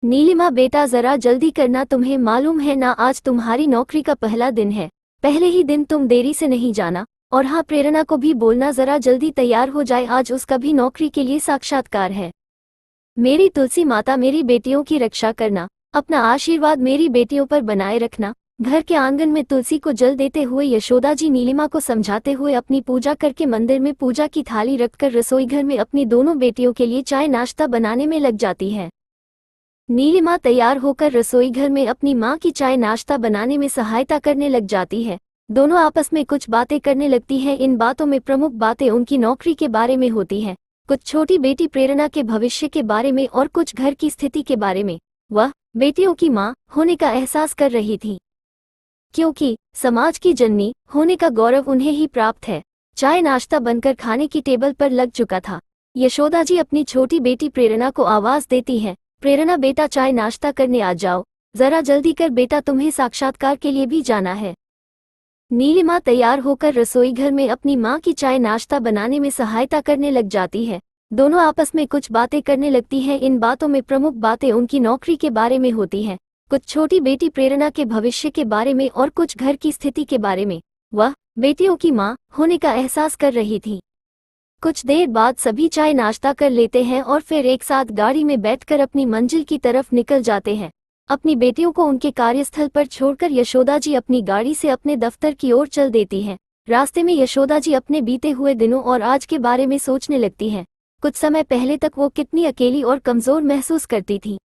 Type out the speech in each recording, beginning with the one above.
नीलिमा बेटा जरा जल्दी करना, तुम्हें मालूम है ना आज तुम्हारी नौकरी का पहला दिन है। पहले ही दिन तुम देरी से नहीं जाना। और हाँ, प्रेरणा को भी बोलना जरा जल्दी तैयार हो जाए, आज उसका भी नौकरी के लिए साक्षात्कार है। मेरी तुलसी माता, मेरी बेटियों की रक्षा करना, अपना आशीर्वाद मेरी बेटियों पर बनाए रखना। घर के आंगन में तुलसी को जल देते हुए यशोदा जी नीलिमा को समझाते हुए अपनी पूजा करके मंदिर में पूजा की थाली रखकर रसोई घर में अपनी दोनों बेटियों के लिए चाय नाश्ता बनाने में लग जाती है। नीलिमा तैयार होकर रसोई घर में अपनी माँ की चाय नाश्ता बनाने में सहायता करने लग जाती है। दोनों आपस में कुछ बातें करने लगती हैं। इन बातों में प्रमुख बातें उनकी नौकरी के बारे में होती हैं, कुछ छोटी बेटी प्रेरणा के भविष्य के बारे में और कुछ घर की स्थिति के बारे में। वह बेटियों की माँ होने का एहसास कर रही थी, क्योंकि समाज की जननी होने का गौरव उन्हें ही प्राप्त है। चाय नाश्ता बनकर खाने की टेबल पर लग चुका था। यशोदा जी अपनी छोटी बेटी प्रेरणा को आवाज देती है, प्रेरणा बेटा चाय नाश्ता करने आ जाओ, जरा जल्दी कर बेटा, तुम्हें साक्षात्कार के लिए भी जाना है। नीलिमा तैयार होकर रसोई घर में अपनी माँ की चाय नाश्ता बनाने में सहायता करने लग जाती है। दोनों आपस में कुछ बातें करने लगती हैं। इन बातों में प्रमुख बातें उनकी नौकरी के बारे में होती हैं, कुछ छोटी बेटी प्रेरणा के भविष्य के बारे में और कुछ घर की स्थिति के बारे में। वह बेटियों की माँ होने का एहसास कर रही थी। कुछ देर बाद सभी चाय नाश्ता कर लेते हैं और फिर एक साथ गाड़ी में बैठकर अपनी मंजिल की तरफ निकल जाते हैं। अपनी बेटियों को उनके कार्यस्थल पर छोड़कर यशोदा जी अपनी गाड़ी से अपने दफ्तर की ओर चल देती हैं। रास्ते में यशोदा जी अपने बीते हुए दिनों और आज के बारे में सोचने लगती हैं। कुछ समय पहले तक वो कितनी अकेली और कमजोर महसूस करती थी,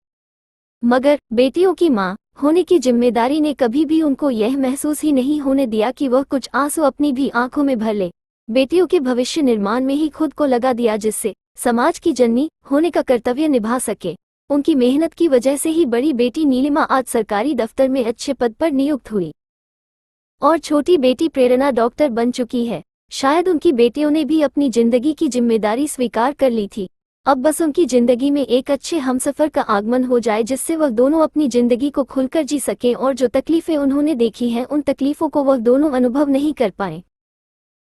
मगर बेटियों की माँ होने की जिम्मेदारी ने कभी भी उनको यह महसूस ही नहीं होने दिया कि वह कुछ आंसू अपनी भी आंखों में भर ले। बेटियों के भविष्य निर्माण में ही खुद को लगा दिया, जिससे समाज की जननी होने का कर्तव्य निभा सके। उनकी मेहनत की वजह से ही बड़ी बेटी नीलिमा आज सरकारी दफ्तर में अच्छे पद पर नियुक्त हुई और छोटी बेटी प्रेरणा डॉक्टर बन चुकी है। शायद उनकी बेटियों ने भी अपनी जिंदगी की जिम्मेदारी स्वीकार कर ली थी। अब बस उनकी जिंदगी में एक अच्छे हमसफर का आगमन हो जाए, जिससे वह दोनों अपनी जिंदगी को खुलकर जी सकें और जो तकलीफें उन्होंने देखी हैं उन तकलीफों को वह दोनों अनुभव नहीं कर पाएं।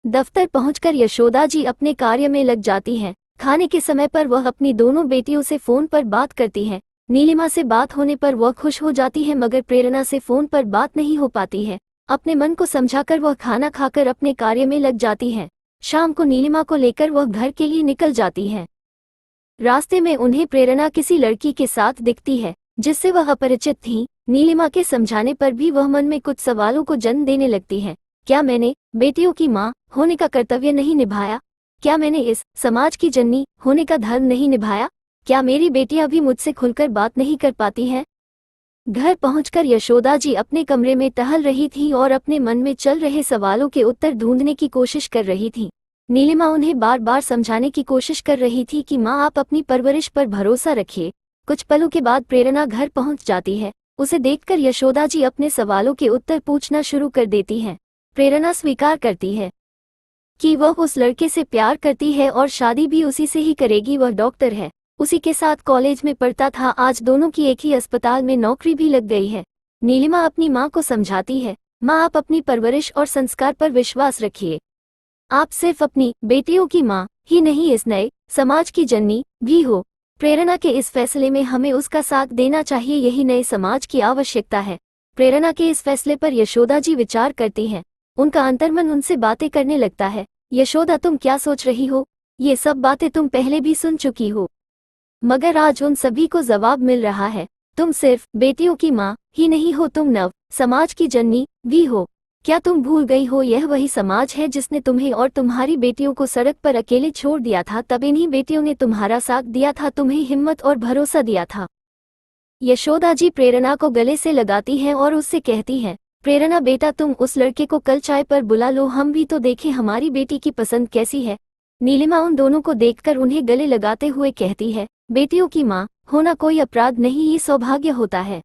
दफ्तर पहुंचकर यशोदा जी अपने कार्य में लग जाती हैं। खाने के समय पर वह अपनी दोनों बेटियों से फोन पर बात करती हैं। नीलिमा से बात होने पर वह खुश हो जाती है, मगर प्रेरणा से फोन पर बात नहीं हो पाती है। अपने मन को समझाकर वह खाना खाकर अपने कार्य में लग जाती है। शाम को नीलिमा को लेकर वह घर के लिए निकल जाती है। रास्ते में उन्हें प्रेरणा किसी लड़की के साथ दिखती है, जिससे वह अपरिचित थी। नीलिमा के समझाने पर भी वह मन में कुछ सवालों को जन्म देने लगती है। क्या मैंने बेटियों की माँ होने का कर्तव्य नहीं निभाया? क्या मैंने इस समाज की जननी होने का धर्म नहीं निभाया? क्या मेरी बेटियां भी मुझसे खुलकर बात नहीं कर पाती हैं? घर पहुंचकर यशोदा जी अपने कमरे में टहल रही थी और अपने मन में चल रहे सवालों के उत्तर ढूंढने की कोशिश कर रही थी। नीलिमा उन्हें बार बार समझाने की कोशिश कर रही थी कि माँ, आप अपनी परवरिश पर भरोसा रखिए। कुछ पलों के बाद प्रेरणा घर पहुंच जाती है। उसे देखकर यशोदा जी अपने सवालों के उत्तर पूछना शुरू कर देती हैं। प्रेरणा स्वीकार करती है कि वह उस लड़के से प्यार करती है और शादी भी उसी से ही करेगी। वह डॉक्टर है, उसी के साथ कॉलेज में पढ़ता था, आज दोनों की एक ही अस्पताल में नौकरी भी लग गई है। नीलिमा अपनी माँ को समझाती है, माँ, आप अपनी परवरिश और संस्कार पर विश्वास रखिए। आप सिर्फ अपनी बेटियों की माँ ही नहीं, इस नए समाज की जननी भी हो। प्रेरणा के इस फैसले में हमें उसका साथ देना चाहिए, यही नए समाज की आवश्यकता है। प्रेरणा के इस फैसले पर यशोदा जी विचार करती हैं। उनका अंतर्मन उनसे बातें करने लगता है। यशोदा, तुम क्या सोच रही हो? ये सब बातें तुम पहले भी सुन चुकी हो, मगर आज उन सभी को जवाब मिल रहा है। तुम सिर्फ बेटियों की माँ ही नहीं हो, तुम नव समाज की जननी भी हो। क्या तुम भूल गई हो, यह वही समाज है जिसने तुम्हें और तुम्हारी बेटियों को सड़क पर अकेले छोड़ दिया था। तब इन्हीं बेटियों ने तुम्हारा साथ दिया था, तुम्हें हिम्मत और भरोसा दिया था। यशोदा जी प्रेरणा को गले से लगाती हैं और उससे कहती हैं, प्रेरणा बेटा, तुम उस लड़के को कल चाय पर बुला लो, हम भी तो देखें हमारी बेटी की पसंद कैसी है। नीलिमा उन दोनों को देखकर उन्हें गले लगाते हुए कहती है, बेटियों की माँ होना कोई अपराध नहीं, ये सौभाग्य होता है।